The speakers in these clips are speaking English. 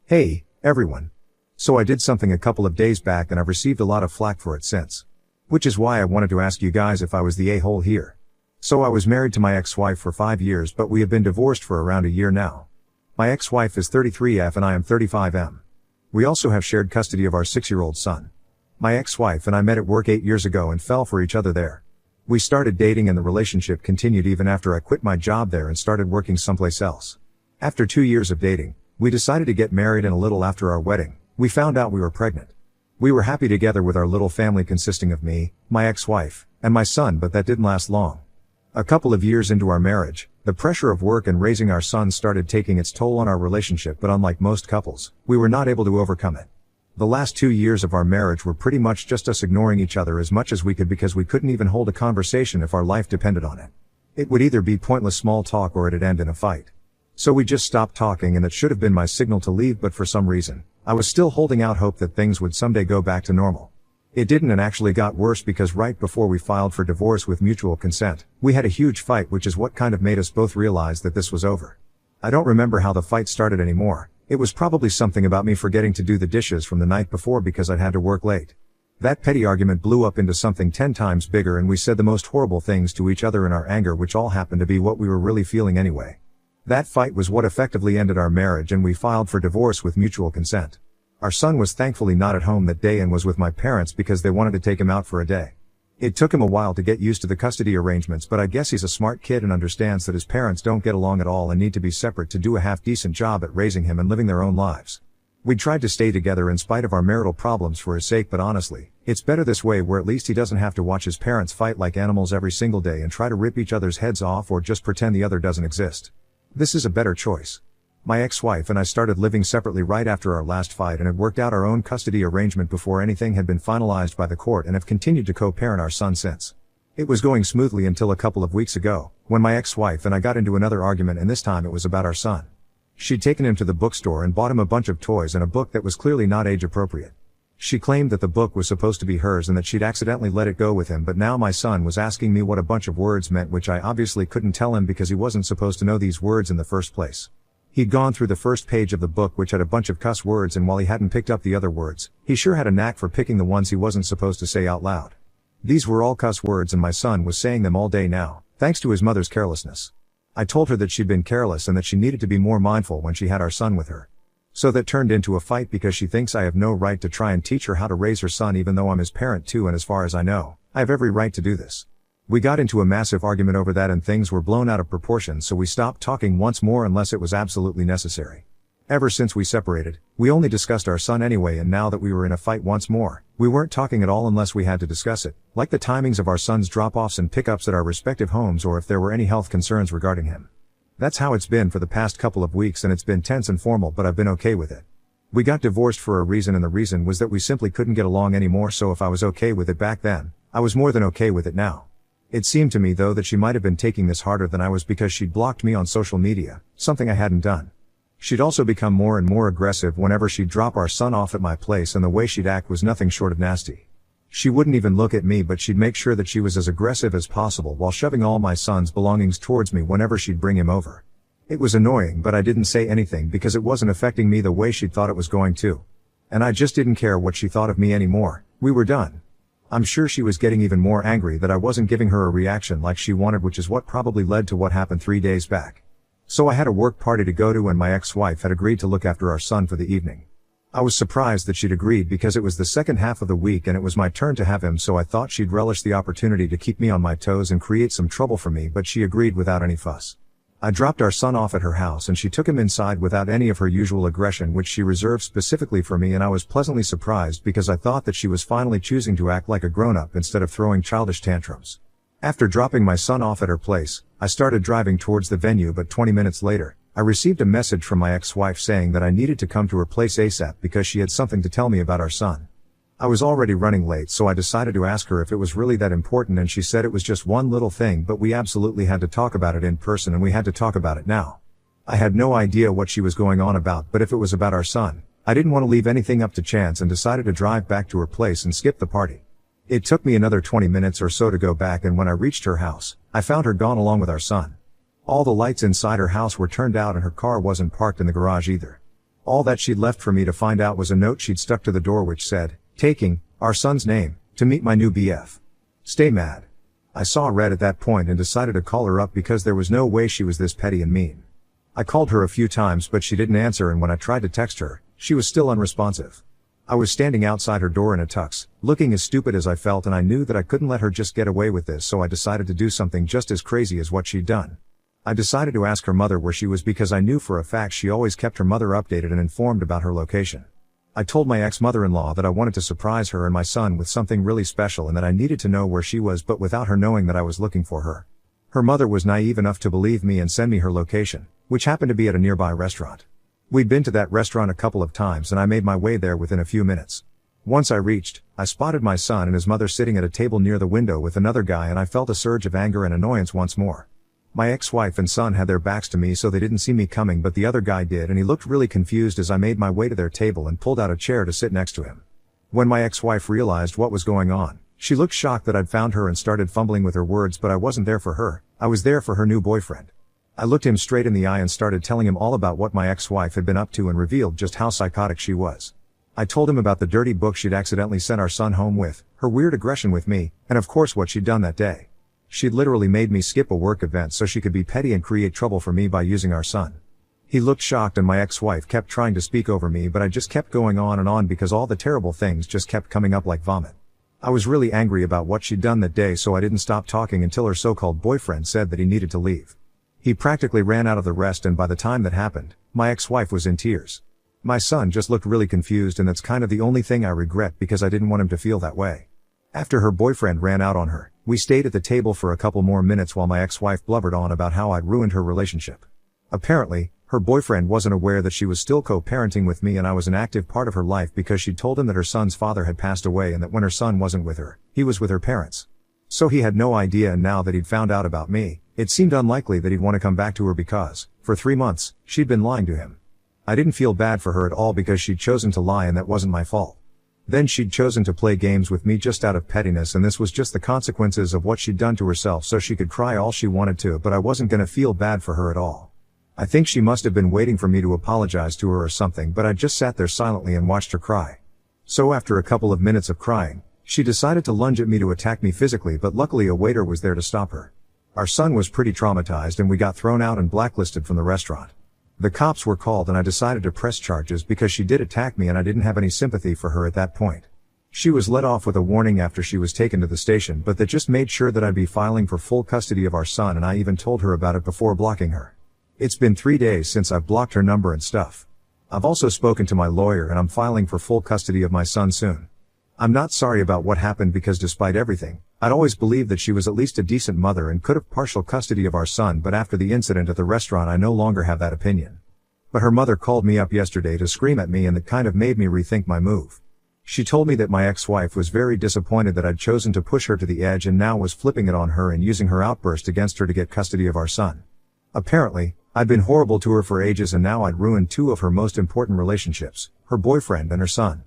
Hey, everyone. So I did something a couple of days back and I've received a lot of flack for it since. Which is why I wanted to ask you guys if I was the a-hole here. So I was married to my ex-wife for 5 years, but we have been divorced for around a year now. My ex-wife is 33F and I am 35M. We also have shared custody of our 6-year-old son. My ex-wife and I met at work 8 years ago and fell for each other there. We started dating and the relationship continued even after I quit my job there and started working someplace else. After 2 years of dating, we decided to get married, and a little after our wedding, we found out we were pregnant. We were happy together with our little family consisting of me, my ex-wife, and my son, but that didn't last long. A couple of years into our marriage, the pressure of work and raising our son started taking its toll on our relationship, but unlike most couples, we were not able to overcome it. The last 2 years of our marriage were pretty much just us ignoring each other as much as we could because we couldn't even hold a conversation if our life depended on it. It would either be pointless small talk or it'd end in a fight. So we just stopped talking, and that should have been my signal to leave, but for some reason, I was still holding out hope that things would someday go back to normal. It didn't, and actually got worse because right before we filed for divorce with mutual consent, we had a huge fight, which is what kind of made us both realize that this was over. I don't remember how the fight started anymore. It was probably something about me forgetting to do the dishes from the night before because I'd had to work late. That petty argument blew up into something 10 times bigger, and we said the most horrible things to each other in our anger, which all happened to be what we were really feeling anyway. That fight was what effectively ended our marriage, and we filed for divorce with mutual consent. Our son was thankfully not at home that day and was with my parents because they wanted to take him out for a day. It took him a while to get used to the custody arrangements, but I guess he's a smart kid and understands that his parents don't get along at all and need to be separate to do a half-decent job at raising him and living their own lives. We tried to stay together in spite of our marital problems for his sake, but honestly, it's better this way, where at least he doesn't have to watch his parents fight like animals every single day and try to rip each other's heads off or just pretend the other doesn't exist. This is a better choice. My ex-wife and I started living separately right after our last fight and had worked out our own custody arrangement before anything had been finalized by the court, and have continued to co-parent our son since. It was going smoothly until a couple of weeks ago, when my ex-wife and I got into another argument, and this time it was about our son. She'd taken him to the bookstore and bought him a bunch of toys and a book that was clearly not age appropriate. She claimed that the book was supposed to be hers and that she'd accidentally let it go with him, but now my son was asking me what a bunch of words meant, which I obviously couldn't tell him because he wasn't supposed to know these words in the first place. He'd gone through the first page of the book, which had a bunch of cuss words, and while he hadn't picked up the other words, he sure had a knack for picking the ones he wasn't supposed to say out loud. These were all cuss words, and my son was saying them all day now, thanks to his mother's carelessness. I told her that she'd been careless and that she needed to be more mindful when she had our son with her. So that turned into a fight because she thinks I have no right to try and teach her how to raise her son, even though I'm his parent too, and as far as I know, I have every right to do this. We got into a massive argument over that and things were blown out of proportion, so we stopped talking once more unless it was absolutely necessary. Ever since we separated, we only discussed our son anyway, and now that we were in a fight once more, we weren't talking at all unless we had to discuss it, like the timings of our son's drop-offs and pickups at our respective homes, or if there were any health concerns regarding him. That's how it's been for the past couple of weeks, and it's been tense and formal, but I've been okay with it. We got divorced for a reason, and the reason was that we simply couldn't get along anymore, so if I was okay with it back then, I was more than okay with it now. It seemed to me though that she might have been taking this harder than I was because she'd blocked me on social media, something I hadn't done. She'd also become more and more aggressive whenever she'd drop our son off at my place, and the way she'd act was nothing short of nasty. She wouldn't even look at me, but she'd make sure that she was as aggressive as possible while shoving all my son's belongings towards me whenever she'd bring him over. It was annoying, but I didn't say anything because it wasn't affecting me the way she'd thought it was going to. And I just didn't care what she thought of me anymore. We were done. I'm sure she was getting even more angry that I wasn't giving her a reaction like she wanted, which is what probably led to what happened 3 days back. So I had a work party to go to, and my ex-wife had agreed to look after our son for the evening. I was surprised that she'd agreed because it was the second half of the week and it was my turn to have him, so I thought she'd relish the opportunity to keep me on my toes and create some trouble for me, but she agreed without any fuss. I dropped our son off at her house and she took him inside without any of her usual aggression, which she reserved specifically for me, and I was pleasantly surprised because I thought that she was finally choosing to act like a grown-up instead of throwing childish tantrums. After dropping my son off at her place, I started driving towards the venue, but 20 minutes later, I received a message from my ex-wife saying that I needed to come to her place ASAP because she had something to tell me about our son. I was already running late, so I decided to ask her if it was really that important, and she said it was just one little thing, but we absolutely had to talk about it in person, and we had to talk about it now. I had no idea what she was going on about, but if it was about our son, I didn't want to leave anything up to chance and decided to drive back to her place and skip the party. It took me another 20 minutes or so to go back, and when I reached her house, I found her gone along with our son. All the lights inside her house were turned out and her car wasn't parked in the garage either. All that she'd left for me to find out was a note she'd stuck to the door which said, "Taking, our son's name, to meet my new BF. Stay mad." I saw red at that point and decided to call her up because there was no way she was this petty and mean. I called her a few times but she didn't answer, and when I tried to text her, she was still unresponsive. I was standing outside her door in a tux, looking as stupid as I felt, and I knew that I couldn't let her just get away with this, so I decided to do something just as crazy as what she'd done. I decided to ask her mother where she was because I knew for a fact she always kept her mother updated and informed about her location. I told my ex-mother-in-law that I wanted to surprise her and my son with something really special and that I needed to know where she was, but without her knowing that I was looking for her. Her mother was naive enough to believe me and send me her location, which happened to be at a nearby restaurant. We'd been to that restaurant a couple of times and I made my way there within a few minutes. Once I reached, I spotted my son and his mother sitting at a table near the window with another guy, and I felt a surge of anger and annoyance once more. My ex-wife and son had their backs to me so they didn't see me coming, but the other guy did, and he looked really confused as I made my way to their table and pulled out a chair to sit next to him. When my ex-wife realized what was going on, she looked shocked that I'd found her and started fumbling with her words, but I wasn't there for her, I was there for her new boyfriend. I looked him straight in the eye and started telling him all about what my ex-wife had been up to and revealed just how psychotic she was. I told him about the dirty book she'd accidentally sent our son home with, her weird aggression with me, and of course what she'd done that day. She'd literally made me skip a work event so she could be petty and create trouble for me by using our son. He looked shocked and my ex-wife kept trying to speak over me, but I just kept going on and on because all the terrible things just kept coming up like vomit. I was really angry about what she'd done that day, so I didn't stop talking until her so-called boyfriend said that he needed to leave. He practically ran out of the rest, and by the time that happened, my ex-wife was in tears. My son just looked really confused, and that's kind of the only thing I regret because I didn't want him to feel that way. After her boyfriend ran out on her, we stayed at the table for a couple more minutes while my ex-wife blubbered on about how I'd ruined her relationship. Apparently, her boyfriend wasn't aware that she was still co-parenting with me and I was an active part of her life because she'd told him that her son's father had passed away and that when her son wasn't with her, he was with her parents. So he had no idea, and now that he'd found out about me, it seemed unlikely that he'd want to come back to her because, for 3 months, she'd been lying to him. I didn't feel bad for her at all because she'd chosen to lie and that wasn't my fault. Then she'd chosen to play games with me just out of pettiness, and this was just the consequences of what she'd done to herself, so she could cry all she wanted to, but I wasn't gonna feel bad for her at all. I think she must have been waiting for me to apologize to her or something, but I just sat there silently and watched her cry. So after a couple of minutes of crying, she decided to lunge at me to attack me physically, but luckily a waiter was there to stop her. Our son was pretty traumatized and we got thrown out and blacklisted from the restaurant. The cops were called and I decided to press charges because she did attack me and I didn't have any sympathy for her at that point. She was let off with a warning after she was taken to the station, but that just made sure that I'd be filing for full custody of our son, and I even told her about it before blocking her. It's been 3 days since I've blocked her number and stuff. I've also spoken to my lawyer and I'm filing for full custody of my son soon. I'm not sorry about what happened because despite everything, I'd always believed that she was at least a decent mother and could have partial custody of our son, but after the incident at the restaurant I no longer have that opinion. But her mother called me up yesterday to scream at me, and that kind of made me rethink my move. She told me that my ex-wife was very disappointed that I'd chosen to push her to the edge and now was flipping it on her and using her outburst against her to get custody of our son. Apparently, I'd been horrible to her for ages and now I'd ruined 2 of her most important relationships, her boyfriend and her son.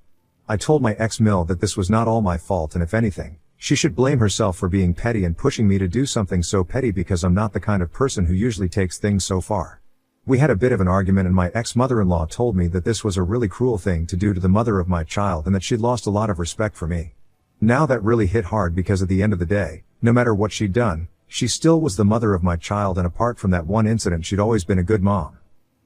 I told my ex-Mill that this was not all my fault, and if anything, she should blame herself for being petty and pushing me to do something so petty because I'm not the kind of person who usually takes things so far. We had a bit of an argument and my ex-mother-in-law told me that this was a really cruel thing to do to the mother of my child and that she'd lost a lot of respect for me. Now that really hit hard because at the end of the day, no matter what she'd done, she still was the mother of my child, and apart from that one incident she'd always been a good mom.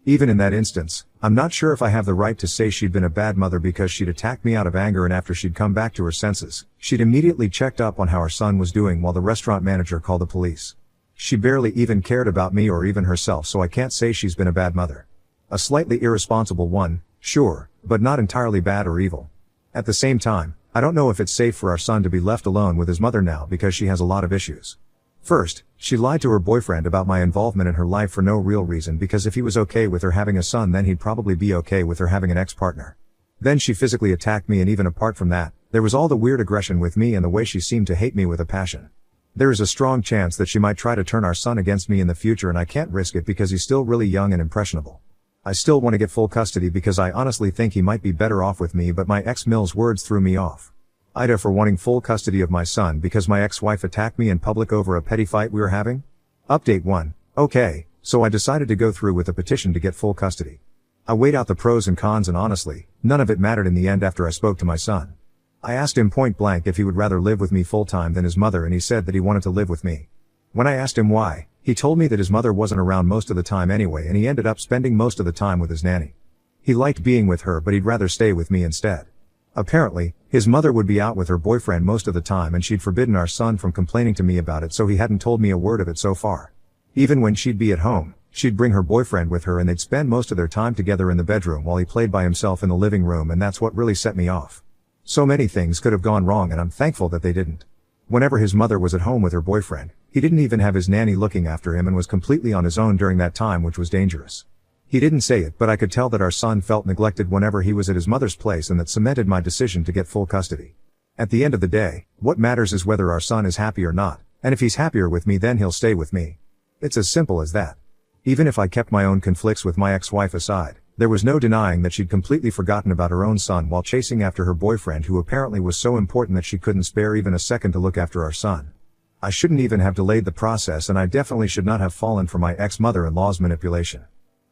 Even in that instance, I'm not sure if I have the right to say she'd been a bad mother because she'd attacked me out of anger, and after she'd come back to her senses, she'd immediately checked up on how her son was doing while the restaurant manager called the police. She barely even cared about me or even herself, so I can't say she's been a bad mother. A slightly irresponsible one, sure, but not entirely bad or evil. At the same time, I don't know if it's safe for our son to be left alone with his mother now because she has a lot of issues. First, she lied to her boyfriend about my involvement in her life for no real reason, because if he was okay with her having a son then he'd probably be okay with her having an ex-partner. Then she physically attacked me, and even apart from that, there was all the weird aggression with me and the way she seemed to hate me with a passion. There is a strong chance that she might try to turn our son against me in the future, and I can't risk it because he's still really young and impressionable. I still want to get full custody because I honestly think he might be better off with me, but my ex-Mill's words threw me off. Ida for wanting full custody of my son because my ex-wife attacked me in public over a petty fight we were having? Update 1. Okay, so I decided to go through with a petition to get full custody. I weighed out the pros and cons and honestly, none of it mattered in the end after I spoke to my son. I asked him point blank if he would rather live with me full time than his mother, and he said that he wanted to live with me. When I asked him why, he told me that his mother wasn't around most of the time anyway, and he ended up spending most of the time with his nanny. He liked being with her, but he'd rather stay with me instead. Apparently, his mother would be out with her boyfriend most of the time and she'd forbidden our son from complaining to me about it, so he hadn't told me a word of it so far. Even when she'd be at home, she'd bring her boyfriend with her and they'd spend most of their time together in the bedroom while he played by himself in the living room, and that's what really set me off. So many things could have gone wrong and I'm thankful that they didn't. Whenever his mother was at home with her boyfriend, he didn't even have his nanny looking after him and was completely on his own during that time, which was dangerous. He didn't say it, but I could tell that our son felt neglected whenever he was at his mother's place, and that cemented my decision to get full custody. At the end of the day, what matters is whether our son is happy or not, and if he's happier with me then he'll stay with me. It's as simple as that. Even if I kept my own conflicts with my ex-wife aside, there was no denying that she'd completely forgotten about her own son while chasing after her boyfriend, who apparently was so important that she couldn't spare even a second to look after our son. I shouldn't even have delayed the process, and I definitely should not have fallen for my ex-mother-in-law's manipulation.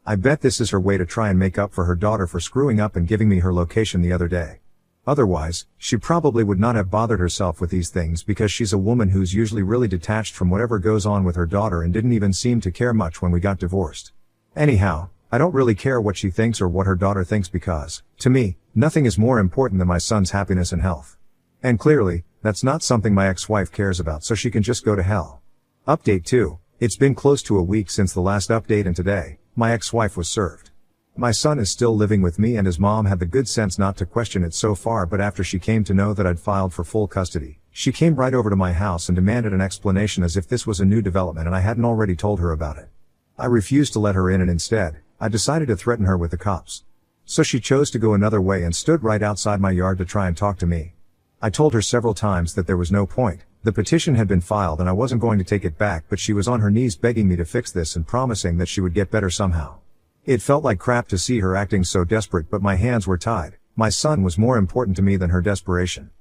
I bet this is her way to try and make up for her daughter for screwing up and giving me her location the other day. Otherwise, she probably would not have bothered herself with these things, because she's a woman who's usually really detached from whatever goes on with her daughter and didn't even seem to care much when we got divorced. Anyhow, I don't really care what she thinks or what her daughter thinks, because, to me, nothing is more important than my son's happiness and health. And clearly, that's not something my ex-wife cares about, so she can just go to hell. Update 2. It's been close to a week since the last update, and today, my ex-wife was served. My son is still living with me and his mom had the good sense not to question it so far, but after she came to know that I'd filed for full custody, she came right over to my house and demanded an explanation as if this was a new development and I hadn't already told her about it. I refused to let her in, and instead, I decided to threaten her with the cops. So she chose to go another way and stood right outside my yard to try and talk to me. I told her several times that there was no point. The petition had been filed and I wasn't going to take it back, but she was on her knees begging me to fix this and promising that she would get better somehow. It felt like crap to see her acting so desperate, but my hands were tied. My son was more important to me than her desperation.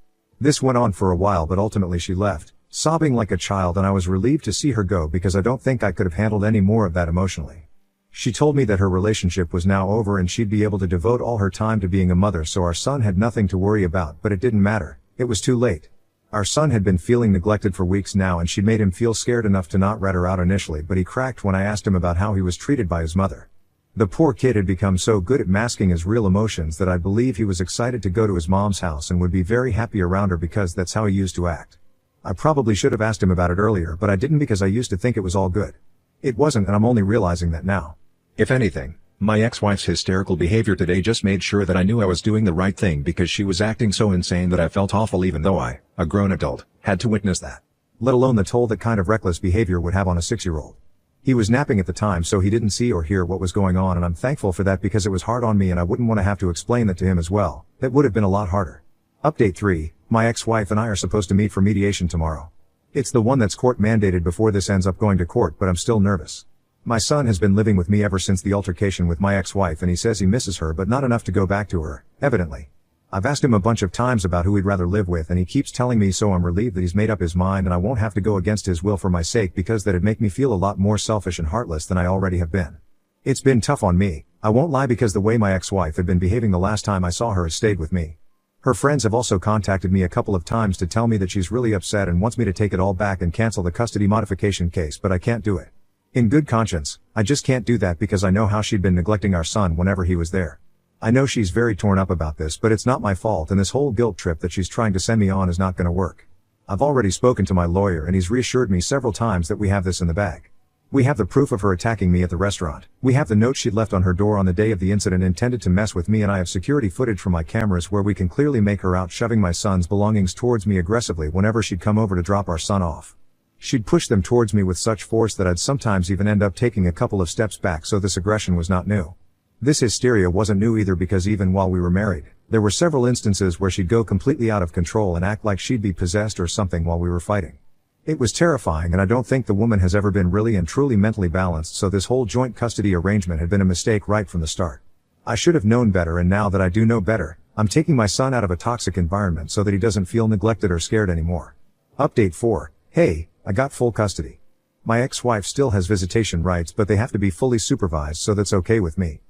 This went on for a while, but ultimately she left, sobbing like a child, and I was relieved to see her go because I don't think I could have handled any more of that emotionally. She told me that her relationship was now over and she'd be able to devote all her time to being a mother, so our son had nothing to worry about, but it didn't matter. It was too late. Our son had been feeling neglected for weeks now, and she'd made him feel scared enough to not rat her out initially, but he cracked when I asked him about how he was treated by his mother. The poor kid had become so good at masking his real emotions that I believe he was excited to go to his mom's house and would be very happy around her because that's how he used to act. I probably should have asked him about it earlier, but I didn't because I used to think it was all good. It wasn't, and I'm only realizing that now. If anything, my ex-wife's hysterical behavior today just made sure that I knew I was doing the right thing, because she was acting so insane that I felt awful, even though I, a grown adult, had to witness that. Let alone the toll that kind of reckless behavior would have on a 6-year-old. He was napping at the time, so he didn't see or hear what was going on, and I'm thankful for that because it was hard on me and I wouldn't want to have to explain that to him as well. That would have been a lot harder. Update 3. My ex-wife and I are supposed to meet for mediation tomorrow. It's the one that's court mandated before this ends up going to court, but I'm still nervous. My son has been living with me ever since the altercation with my ex-wife, and he says he misses her but not enough to go back to her, evidently. I've asked him a bunch of times about who he'd rather live with, and he keeps telling me, so I'm relieved that he's made up his mind and I won't have to go against his will for my sake, because that'd make me feel a lot more selfish and heartless than I already have been. It's been tough on me, I won't lie, because the way my ex-wife had been behaving the last time I saw her has stayed with me. Her friends have also contacted me a couple of times to tell me that she's really upset and wants me to take it all back and cancel the custody modification case, but I can't do it. In good conscience, I just can't do that because I know how she'd been neglecting our son whenever he was there. I know she's very torn up about this, but it's not my fault, and this whole guilt trip that she's trying to send me on is not gonna work. I've already spoken to my lawyer and he's reassured me several times that we have this in the bag. We have the proof of her attacking me at the restaurant. We have the note she'd left on her door on the day of the incident intended to mess with me, and I have security footage from my cameras where we can clearly make her out shoving my son's belongings towards me aggressively whenever she'd come over to drop our son off. She'd push them towards me with such force that I'd sometimes even end up taking a couple of steps back, so this aggression was not new. This hysteria wasn't new either, because even while we were married, there were several instances where she'd go completely out of control and act like she'd be possessed or something while we were fighting. It was terrifying, and I don't think the woman has ever been really and truly mentally balanced, so this whole joint custody arrangement had been a mistake right from the start. I should have known better, and now that I do know better, I'm taking my son out of a toxic environment so that he doesn't feel neglected or scared anymore. Update 4. Hey, I got full custody. My ex-wife still has visitation rights, but they have to be fully supervised, so that's okay with me.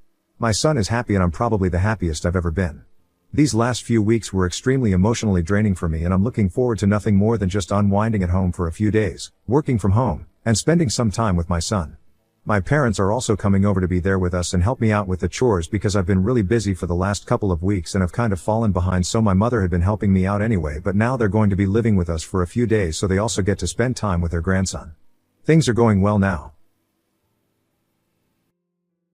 My son is happy and I'm probably the happiest I've ever been. These last few weeks were extremely emotionally draining for me and I'm looking forward to nothing more than just unwinding at home for a few days, working from home, and spending some time with my son. My parents are also coming over to be there with us and help me out with the chores because I've been really busy for the last couple of weeks and have kind of fallen behind, so my mother had been helping me out anyway, but now they're going to be living with us for a few days so they also get to spend time with their grandson. Things are going well now.